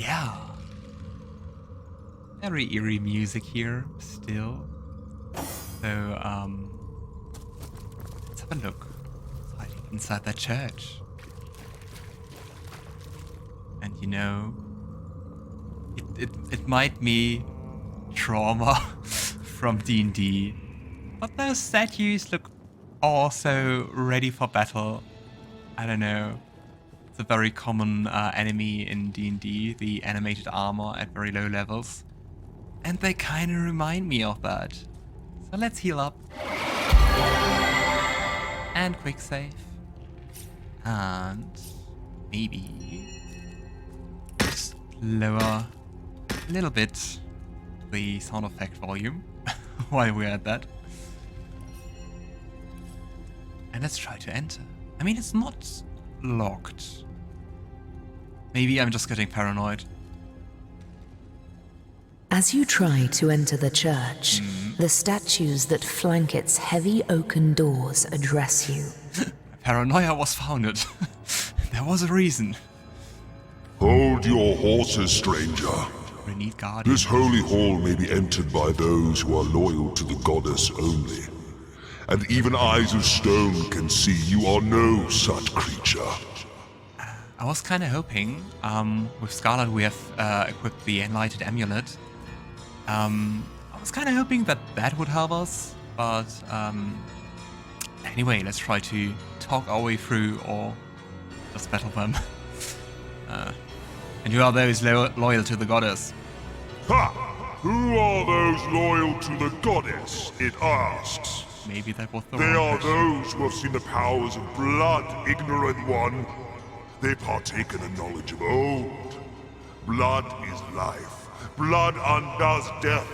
Yeah. Very eerie music here, still. So, let's have a look. What's hiding inside that church? And you know, it might be trauma from D&D, but those statues look also ready for battle. I don't know. It's a very common enemy in D&D, the animated armor at very low levels. And they kind of remind me of that. So let's heal up. And quick save. And maybe just lower a little bit the sound effect volume while we're at that. And let's try to enter. I mean, it's not locked. Maybe I'm just getting paranoid. As you try to enter the church, the statues that flank its heavy oaken doors address you. Paranoia was founded. There was a reason. Hold your horses, stranger. We need guardians. This holy hall may be entered by those who are loyal to the goddess only. And even eyes of stone can see you are no such creature. I was kind of hoping, with Scarlett we have equipped the Enlightened Amulet. I was kind of hoping that that would help us, but anyway, let's try to talk our way through or just battle them. And who are those loyal to the goddess? Ha! Who are those loyal to the goddess, it asks. Maybe that was the They wrong are question. those who have seen the powers of blood, ignorant one. They partake in the knowledge of old. Blood is life. Blood undoes death.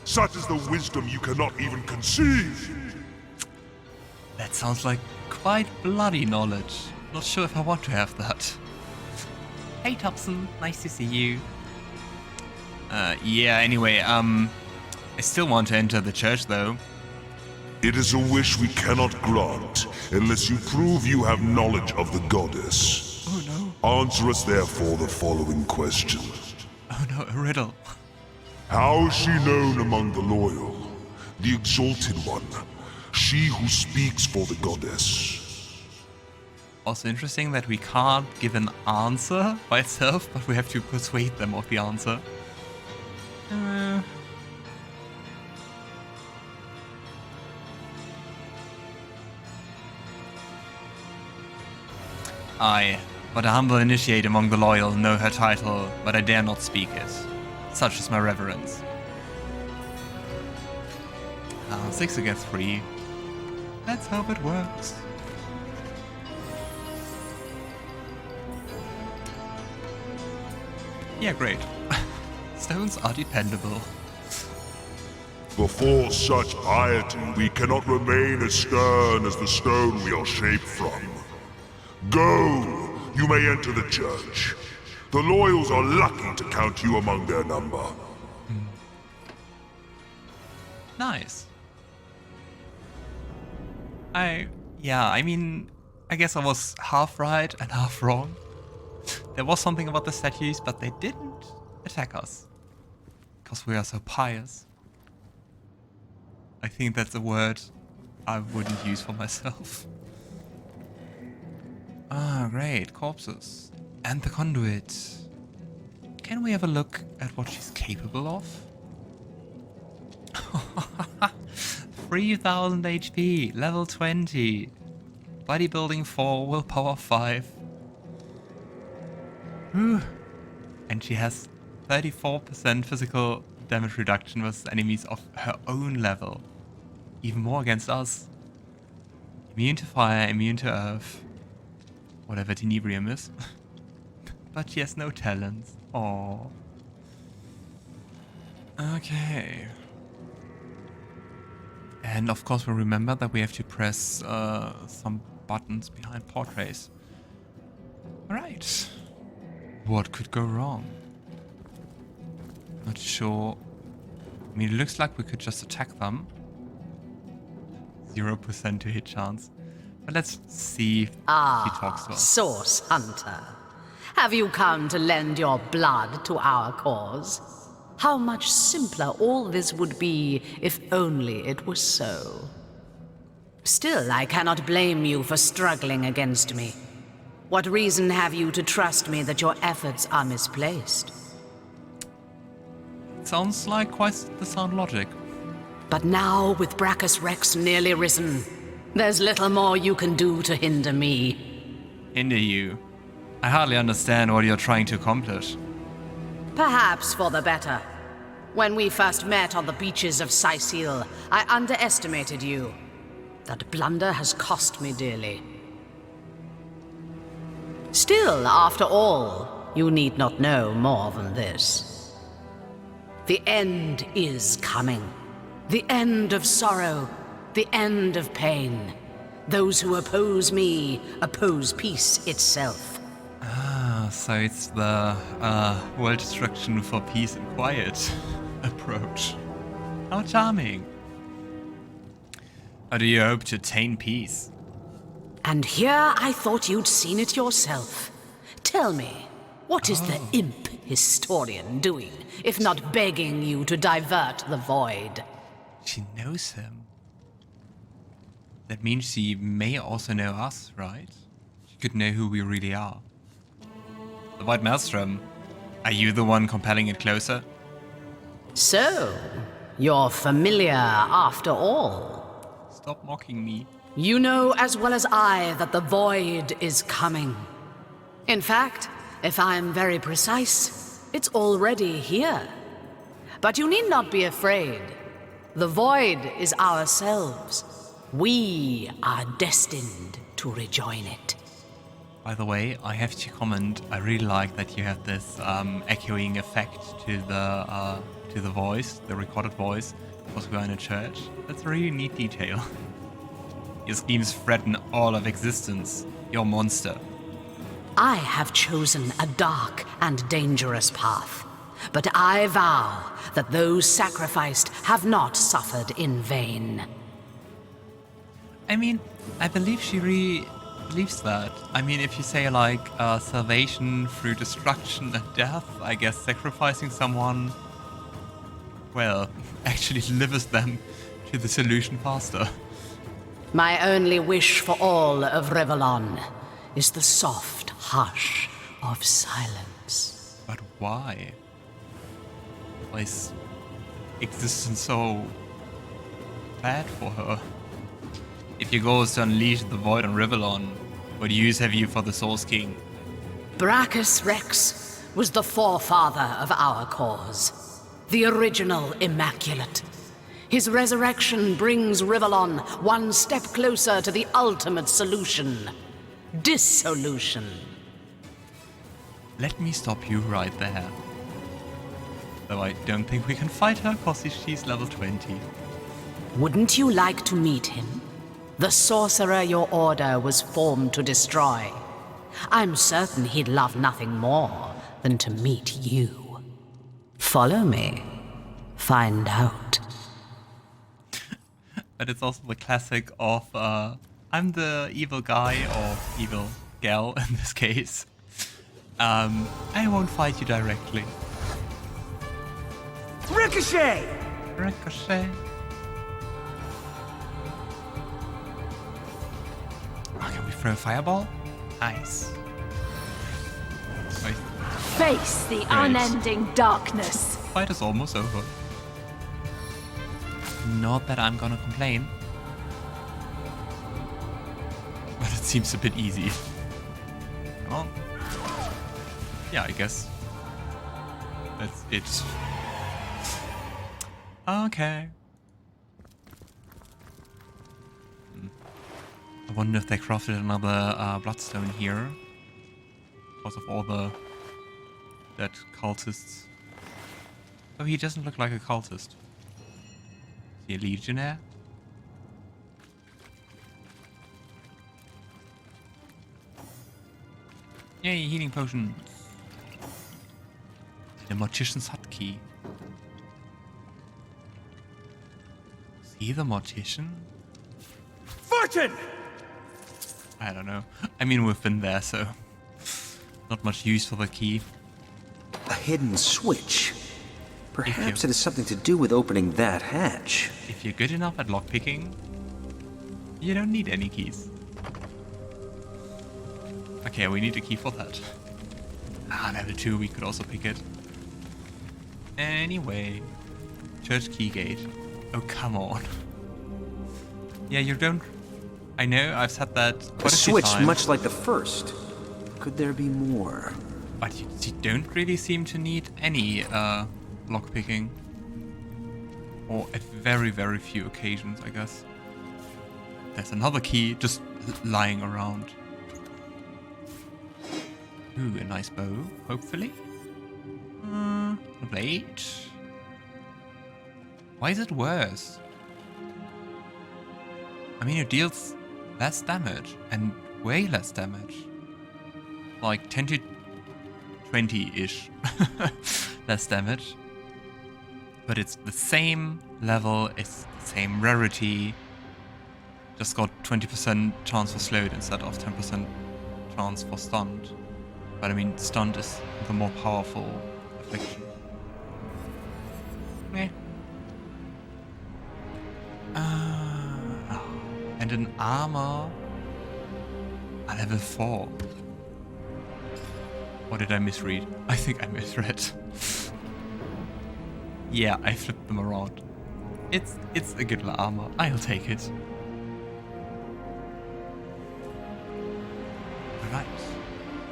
Such is the wisdom you cannot even conceive. That sounds like quite bloody knowledge. Not sure if I want to have that. Hey Topson, nice to see you. Yeah, anyway, I still want to enter the church though. It is a wish we cannot grant unless you prove you have knowledge of the goddess. Oh no. Answer us therefore the following question. Oh no, a riddle. How is she known among the loyal? The exalted one. She who speaks for the goddess. Also interesting that we can't give an answer by itself, but we have to persuade them of the answer. I, but a humble initiate among the loyal, know her title, but I dare not speak it. Such is my reverence. 6 against 3. Let's hope it works. Yeah, great. Stones are dependable. Before such piety, we cannot remain as stern as the stone we are shaped from. Go! You may enter the church. The loyals are lucky to count you among their number. Nice. I mean, I guess I was half right and half wrong. There was something about the statues, but they didn't attack us. Because we are so pious. I think that's a word I wouldn't use for myself. Ah, great. Corpses. And the Conduit. Can we have a look at what she's capable of? 3000 HP, level 20. Bodybuilding 4, willpower 5. Whew. And she has 34% physical damage reduction versus enemies of her own level. Even more against us. Immune to fire, immune to earth. Whatever Tenebrium is. But she has no talents. Aww. Okay. And of course we remember that we have to press some buttons behind portraits. Alright. What could go wrong? Not sure. I mean, it looks like we could just attack them. 0% to hit chance. But let's see if she talks to us. Source Hunter. Have you come to lend your blood to our cause? How much simpler all this would be if only it were so. Still, I cannot blame you for struggling against me. What reason have you to trust me that your efforts are misplaced? Sounds like quite the sound logic. But now, with Braccus Rex nearly risen, there's little more you can do to hinder me. Hinder you? I hardly understand what you're trying to accomplish. Perhaps for the better. When we first met on the beaches of Cyseal, I underestimated you. That blunder has cost me dearly. Still, after all, you need not know more than this. The end is coming. The end of sorrow. The end of pain. Those who oppose me oppose peace itself. Ah, so it's the world destruction for peace and quiet approach. How charming. How do you hope to attain peace? And here I thought you'd seen it yourself. Tell me, what is the imp historian doing, if not begging you to divert the void? She knows him. That means she may also know us, right? She could know who we really are. The White Maelstrom, are you the one compelling it closer? So, you're familiar after all. Stop mocking me. You know as well as I that the void is coming. In fact, if I'm very precise, it's already here. But you need not be afraid. The void is ourselves. We are destined to rejoin it. By the way, I have to comment, I really like that you have this echoing effect to the voice, the recorded voice, because we are in a church. That's a really neat detail. Your schemes threaten all of existence. You're a monster. I have chosen a dark and dangerous path, but I vow that those sacrificed have not suffered in vain. I mean, I believe she really believes that. I mean, if you say like salvation through destruction and death, I guess sacrificing someone, well, actually delivers them to the solution faster. My only wish for all of Rivellon is the soft hush of silence. But why? Why is existence so bad for her? If your goal is to unleash the void on Rivellon, what use have you for the Source King? Braccus Rex was the forefather of our cause, the original Immaculate. His resurrection brings Rivellon one step closer to the ultimate solution: dissolution. Let me stop you right there. Though I don't think we can fight her because she's level 20. Wouldn't you like to meet him? The sorcerer your order was formed to destroy. I'm certain he'd love nothing more than to meet you. Follow me. Find out. But it's also the classic of, I'm the evil guy, or evil gal in this case. I won't fight you directly. Ricochet! Ricochet. Oh, can we throw a fireball? Nice. Wait, Face the unending darkness. fight is almost over. Not that I'm gonna complain. But it seems a bit easy. Come on. Yeah, I guess. That's it. Okay. I wonder if they crafted another bloodstone here. Because of all the dead cultists. Oh, he doesn't look like a cultist. Is he a legionnaire? Yay, healing potions. The Mortician's hotkey. Is he the Mortician? Fortune! I don't know. I mean, we've been there, so Not much use for the key. A hidden switch. Perhaps it has something to do with opening that hatch. If you're good enough at lockpicking, you don't need any keys. Okay, we need a key for that. Level 2, we could also pick it. Anyway, church key gate. Oh, come on. Yeah, you don't... I know, I've said that quite a few switch times. much like the first. Could there be more? But you don't really seem to need any lockpicking. Or at very, very few occasions, I guess. There's another key just lying around. Ooh, a nice bow, hopefully. A blade. Why is it worse? I mean, it deals less damage and way less damage. Like 10 to 20-ish less damage. But it's the same level, it's the same rarity. Just got 20% chance for slowed instead of 10% chance for stunned. But I mean, stunned is the more powerful affliction. Meh. And an armor at level 4. Or did I misread? I think I misread. Yeah, I flipped them around. It's a good armor. I'll take it. Alright.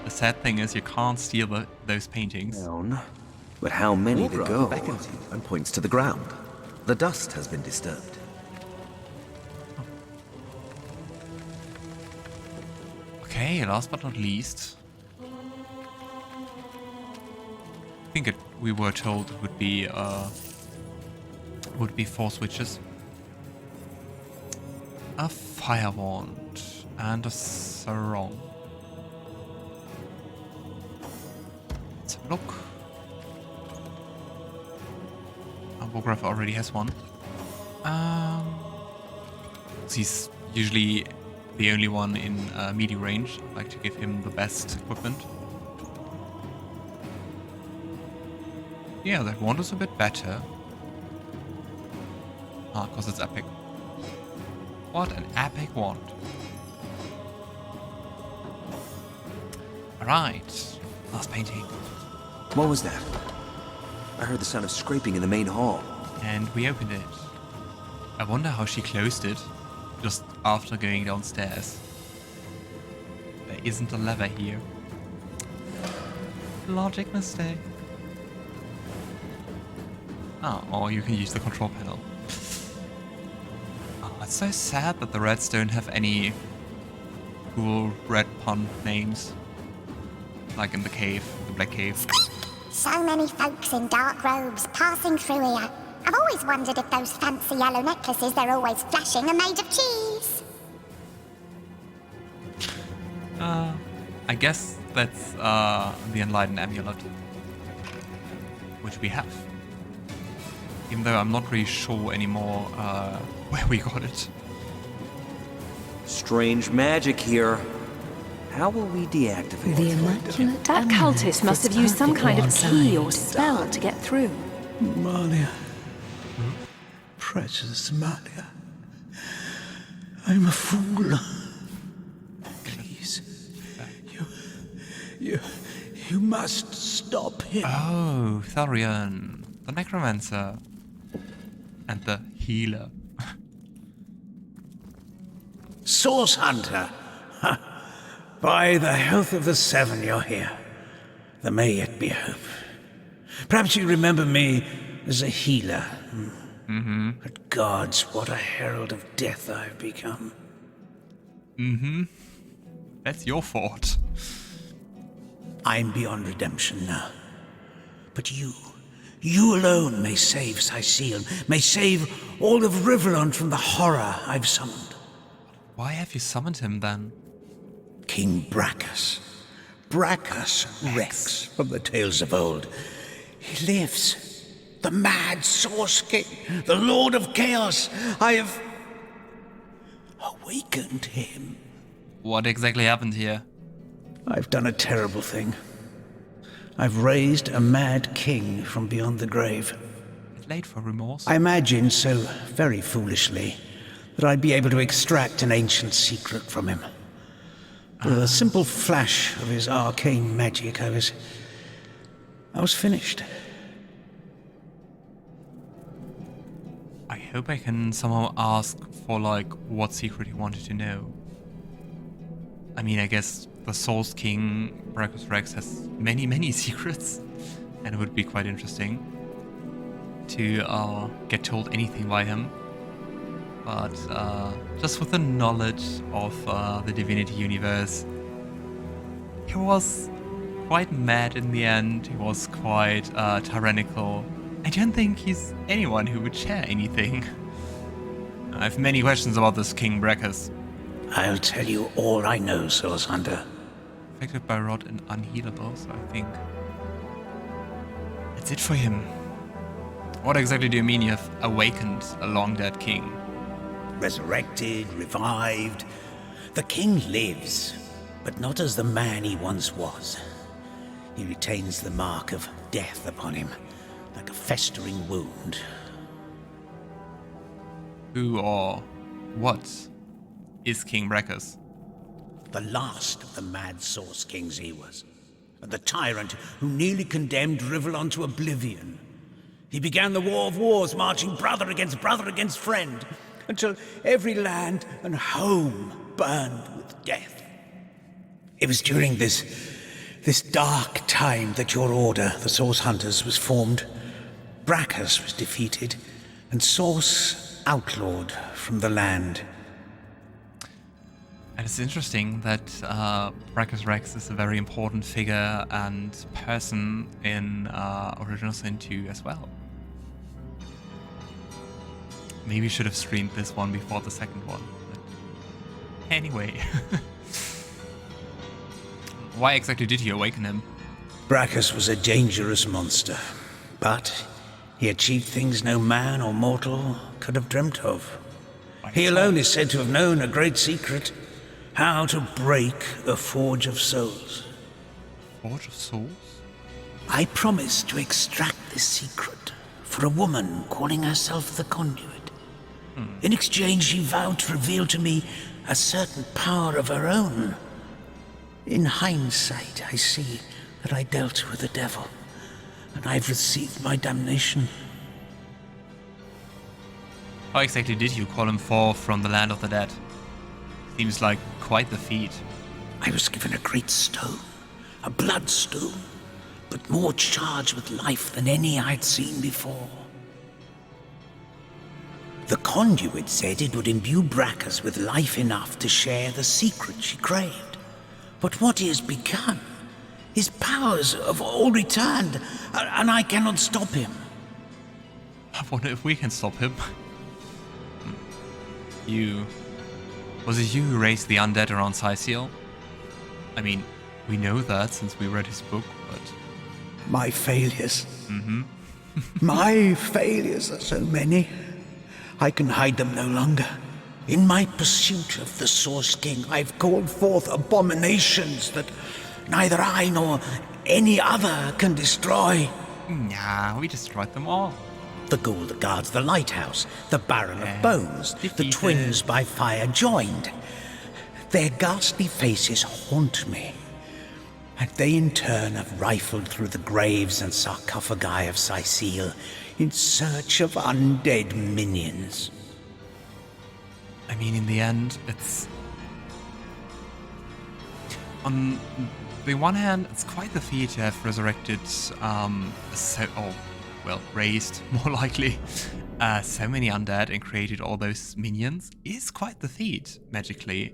The sad thing is you can't steal those paintings. Down. But how many to go? Beckons you and points to the ground. The dust has been disturbed. Okay, last but not least. I think we were told it would be 4 switches. A fire wand and a sarong. Let's have a look. Wolgraff already has one. He's usually the only one in melee range. I like to give him the best equipment. Yeah, that wand is a bit better. Because it's epic. What an epic wand. Alright, last painting. What was that? I heard the sound of scraping in the main hall. And we opened it. I wonder how she closed it just after going downstairs. There isn't a lever here. Logic mistake. Oh, or you can use the control panel. Oh, it's so sad that the Reds don't have any cool red pun names. Like in the cave, the Black Cave. So many folks in dark robes passing through here. I've always wondered if those fancy yellow necklaces they're always flashing are made of cheese. I guess that's the Enlightened Amulet. Which we have. Even though I'm not really sure anymore where we got it. Strange magic here. How will we deactivate The it? immaculate That amulet cultist must fits have used some kind of perfectly key or inside. spell to get through. Malia. Precious Malia. I'm a fool. Please. You must stop him. Oh, Thorian, the Necromancer. And the Healer. Source Hunter. Ha. By the health of the Seven, you're here. There may yet be hope. Perhaps you remember me as a healer. Mm-hmm. But gods, what a herald of death I've become. Mm-hmm. That's your fault. I'm beyond redemption now. But you alone may save Cyseal, may save all of Rivellon from the horror I've summoned. Why have you summoned him then? King Braccus Rex from the tales of old. He lives. The mad Source King, the Lord of Chaos. I have awakened him. What exactly happened here? I've done a terrible thing. I've raised a mad king from beyond the grave. It's late for remorse. I imagined so very foolishly that I'd be able to extract an ancient secret from him. With a simple flash of his arcane magic, I was finished. I hope I can somehow ask for, like, what secret he wanted to know. I mean, I guess the Source King, Braccus Rex, has many, many secrets, and it would be quite interesting to get told anything by him. But just with the knowledge of the Divinity universe, he was quite mad in the end. He was quite tyrannical. I don't think he's anyone who would share anything. I have many questions about this King Braccus. I'll tell you all I know, Source Hunter. Affected by rot and unhealable, so I think that's it for him. What exactly do you mean you have awakened a long-dead king? Resurrected, revived. The king lives, but not as the man he once was. He retains the mark of death upon him, like a festering wound. Who or what is King Braccus? The last of the mad Source Kings he was. The tyrant who nearly condemned Rivellon to oblivion. He began the War of Wars, marching brother against friend, until every land and home burned with death. It was during this dark time that your order, the Source Hunters, was formed. Braccus was defeated, and Source outlawed from the land. And it's interesting that Braccus Rex is a very important figure and person in Original Sin 2 as well. Maybe should have streamed this one before the second one. But anyway. Why exactly did he awaken him? Braccus was a dangerous monster, but he achieved things no man or mortal could have dreamt of. He alone is said to have known a great secret, how to break a Forge of Souls. Forge of Souls? I promised to extract this secret for a woman calling herself the Conduit. In exchange, she vowed to reveal to me a certain power of her own. In hindsight, I see that I dealt with the devil, and I've received my damnation. How exactly did you call him forth from the land of the dead? Seems like quite the feat. I was given a great stone, a bloodstone, but more charged with life than any I'd seen before. The Conduit said it would imbue Braccus with life enough to share the secret she craved. But what he has begun, his powers have all returned, and I cannot stop him. I wonder if we can stop him. Was it you who raised the undead around Cyseal? I mean, we know that since we read his book, but... My failures. My failures are so many. I can hide them no longer. In my pursuit of the Source King, I've called forth abominations that neither I nor any other can destroy. Nah, we destroyed them all. The ghoul that guards the lighthouse, the Baron of Bones, defeated. The twins by fire joined. Their ghastly faces haunt me, and they in turn have rifled through the graves and sarcophagi of Cyseal in search of undead minions. I mean, in the end, it's... On the one hand, it's quite the feat to have resurrected, raised, more likely, so many undead and created all those minions is quite the feat, magically.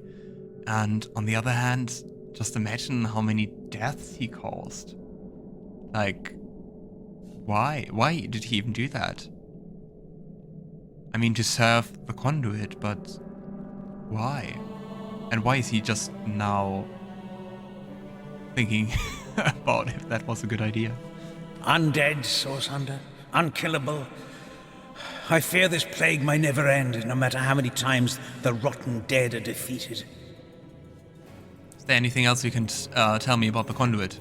And on the other hand, just imagine how many deaths he caused. Like, why? Why did he even do that? I mean, to serve the Conduit, but why? And why is he just now thinking about if that was a good idea? Undead, Source Hunter, unkillable. I fear this plague may never end, no matter how many times the rotten dead are defeated. Is there anything else you can tell me about the Conduit?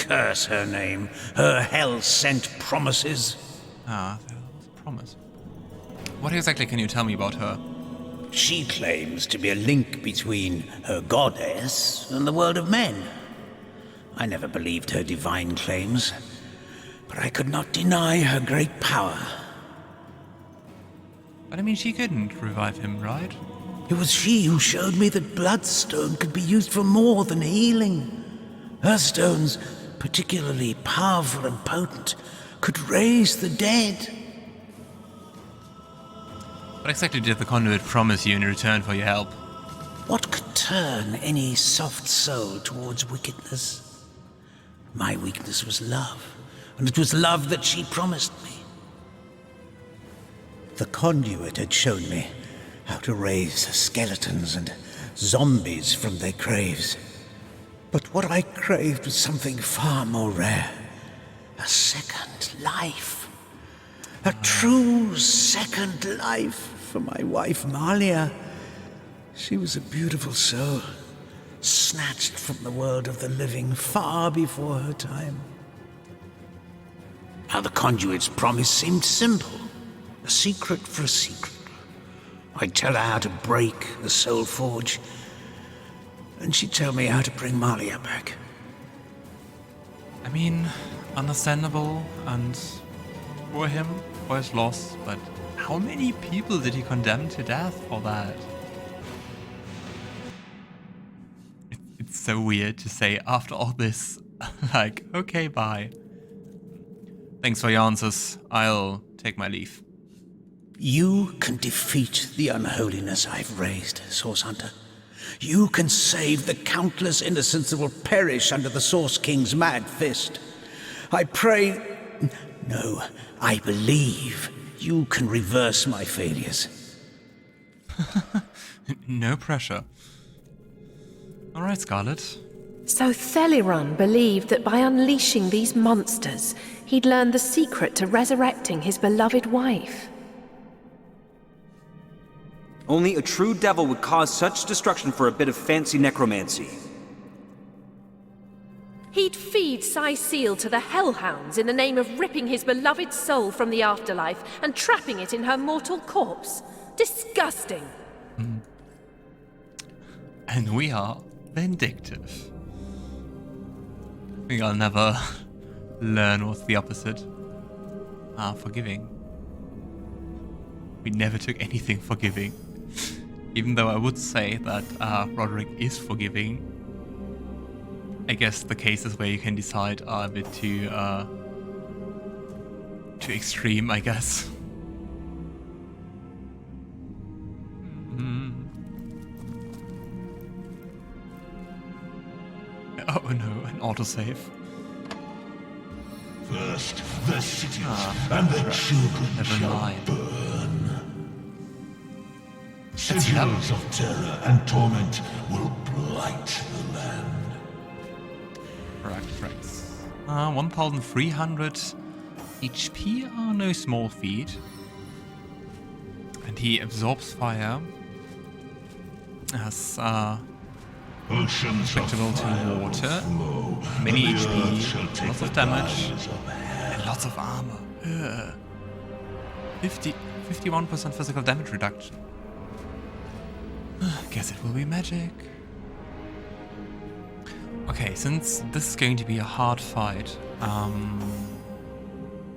curse her name, her hell-sent promises. Ah, there was a promise. What exactly can you tell me about her? She claims to be a link between her goddess and the world of men. I never believed her divine claims, but I could not deny her great power. But I mean, she couldn't revive him, right? It was she who showed me that bloodstone could be used for more than healing. Her stones, particularly powerful and potent, could raise the dead. What exactly did the Conduit promise you in return for your help? What could turn any soft soul towards wickedness? My weakness was love, and it was love that she promised me. The Conduit had shown me how to raise skeletons and zombies from their graves. But what I craved was something far more rare. A second life. A true second life for my wife Malia. She was a beautiful soul, snatched from the world of the living far before her time. Now the Conduit's promise seemed simple. A secret for a secret. I'd tell her how to break the Soul Forge, and she'd tell me how to bring Malia back. I mean, understandable, and for him, for his loss, but how many people did he condemn to death for that? It's so weird to say after all this, like, okay, bye. Thanks for your answers. I'll take my leave. You can defeat the unholiness I've raised, Source Hunter. You can save the countless innocents that will perish under the Source King's mad fist. I pray... No, I believe you can reverse my failures. No pressure. Alright, Scarlett. So Theliron believed that by unleashing these monsters, he'd learn the secret to resurrecting his beloved wife. Only a true devil would cause such destruction for a bit of fancy necromancy. He'd feed Cyseal to the hellhounds in the name of ripping his beloved soul from the afterlife and trapping it in her mortal corpse. Disgusting. And we are vindictive. I think I'll never learn what's the opposite. Forgiving. We never took anything forgiving. Even though I would say that Roderick is forgiving. I guess the cases where you can decide are a bit too extreme, I guess. Oh no, an autosave. First, the cities and the children shall mind. burn. Sigils of terror and torment will blight the land. Braccus Rex. 1300 HP are no small feat. And he absorbs fire. Has respectable to water. Many HP, lots of damage, and lots of armor. 51% physical damage reduction. Guess it will be magic. Okay, since this is going to be a hard fight,